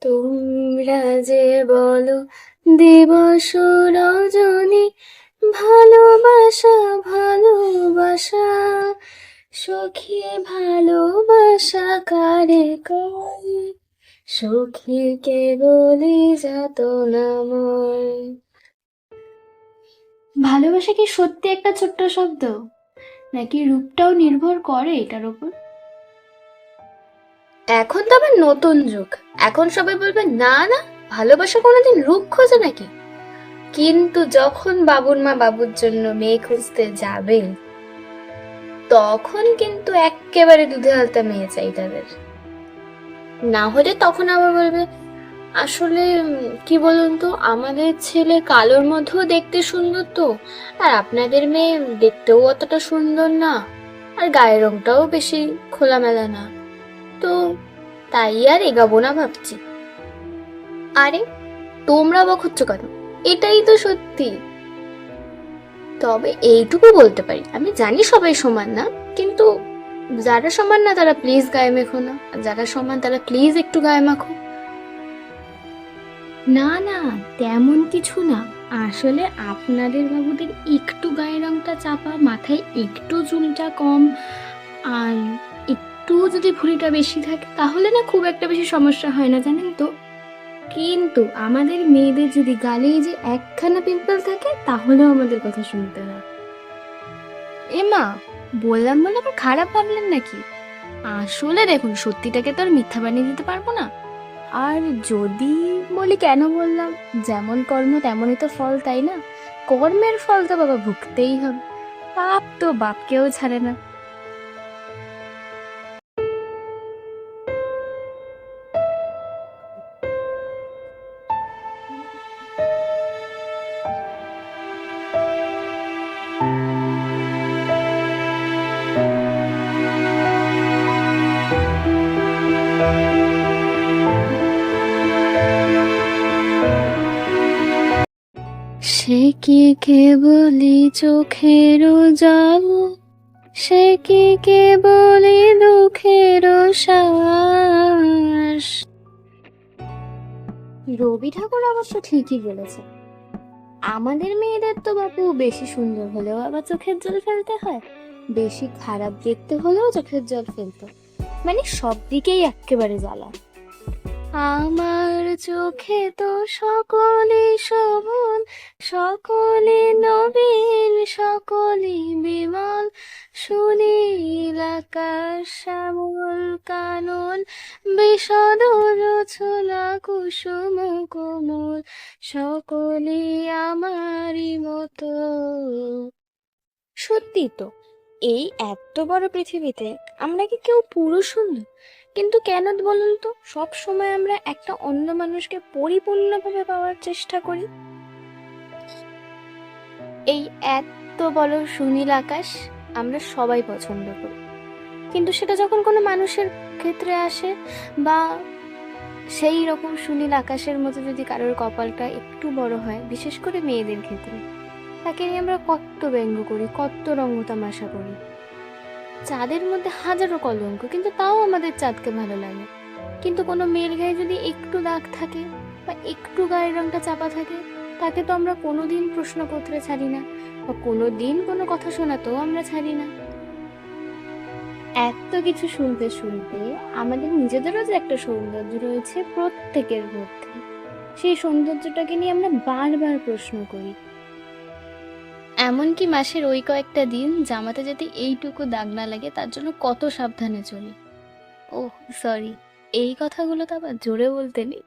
তোমরা যে বলো দিবস রজনী, ভালোবাসা ভালোবাসা, সখী ভালোবাসা কারে কয়, সখী কেবলই যাতনাময়। ভালোবাসা কি সত্যি একটা ছোট্ট শব্দ, নাকি রূপটাও নির্ভর করে এটার উপর? এখন তো আবার নতুন যুগ, এখন সবাই বলবে না না, ভালোবাসা কোনোদিন রূপ খোঁজে নাকি। কিন্তু যখন বাবুর মা বাবুর জন্য মেয়ে খুঁজতে যাবে, তখন কিন্তু এক্কেবারে দুধে আলতা মেয়ে চাই তাদের। না হলে তখন আবার বলবে আসলে কি বলুন তো, আমাদের ছেলে কালোর মধ্যেও দেখতে সুন্দর তো, আর আপনাদের মেয়ে দেখতেও অতটা সুন্দর না, আর গায়ের রংটাও বেশি খোলামেলা না, তো তাই আর এগাবো না ভাবছি। আরে তোমরা বকচ্ছ কেন, এটাই তো সত্যি। তবে এইটুকু বলতে পারি, আমি জানি সবাই সমান না, কিন্তু যারা সমান না তারা প্লিজ গায়ে মেখো না, আর যারা সমান তারা প্লিজ একটু গায়ে মাখো। না না, তেমন কিছু না। আসলে আপনাদের বাবুদের একটু গায়ের রংটা চাপা, মাথায় একটু চুলটা কম, আর একটু যদি ভুঁড়িটা বেশি থাকে, তাহলে না খুব একটা বেশি সমস্যা হয় না, জানেন তো। কিন্তু আমাদের মেয়েদের যদি গালে এই যে একখানা পিম্পল থাকে, তাহলেও আমাদের কথা শুনতে হয়। মা, বললাম বলে আবার খারাপ ভাবলেন নাকি? আসলে দেখুন, সত্যিটাকে তো আর মিথ্যা বানিয়ে দিতে পারবো না। আর যদি বলি কেন বললাম, যেমন কর্ম তেমনই তো ফল, তাই না? কর্মের ফল তো বাবা ভুগতেই হবে, পাপ তো বাপকেও ছাড়ে না। সে কি কেবলি চোখের জল, সে কি কেবলি দুঃখের শ্বাস। রবি ঠাকুর অবশ্য ঠিকই বলেছে, আমাদের মেয়েদের তো বাপু বেশি সুন্দর হলেও আবার চোখের জল ফেলতে হয়, বেশি খারাপ দেখতে হলেও চোখের জল ফেলতে, মানে সব দিকেই একেবারে জ্বালা। আমার চোখে তো সকলে শোভন, সকলে নবীন, সকলে বিমল, সুনীল আকাশ শ্যামল কানন, বিশদ রচনা কুসুম কোমল, সকলে আমারই মতো। সত্যি তো, এই এত বড় পৃথিবীতে আমরা কি কেউ পুরো সুন্দর? কিন্তু কেন বলুন তো, সব সময় আমরা একটা অন্য মানুষকে পরিপূর্ণভাবে পাওয়ার চেষ্টা করি। এই এত বড় সুনীল আকাশ আমরা সবাই পছন্দ করি, কিন্তু সেটা যখন কোনো মানুষের ক্ষেত্রে আসে, বা সেই রকম সুনীল আকাশের মতো যদি কারোর কপালটা একটু বড় হয়, বিশেষ করে মেয়েদের ক্ষেত্রে, তাকে নিয়ে আমরা কত ব্যঙ্গ করি, কত রঙ্গতামাশা করি। চাঁদের মধ্যে হাজারো কলঙ্ক, কিন্তু তাও আমাদের চাঁদকে ভালো লাগে। কিন্তু কোনো মেয়ের গায়ে যদি একটু দাগ থাকে, বা একটু গায়ের রংটা চাপা থাকে, তাকে তো আমরা কোনোদিন প্রশ্ন করতে ছাড়ি না, বা কোনোদিন কোনো কথা শোনাতেও আমরা ছাড়ি না। এত কিছু শুনতে শুনতে আমাদের নিজেদেরও যে একটা সৌন্দর্য রয়েছে প্রত্যেকের মধ্যে, সেই সৌন্দর্যটাকে নিয়ে আমরা বারবার প্রশ্ন করি। এমনকি মাসের ওই কয়েকটা দিন জামাতে যাতে এইটুকু দাগ না লাগে তার জন্য কত সাবধানে চলি। ওহ সরি, এই কথাগুলো তো আবার জোরে বলতে নেই।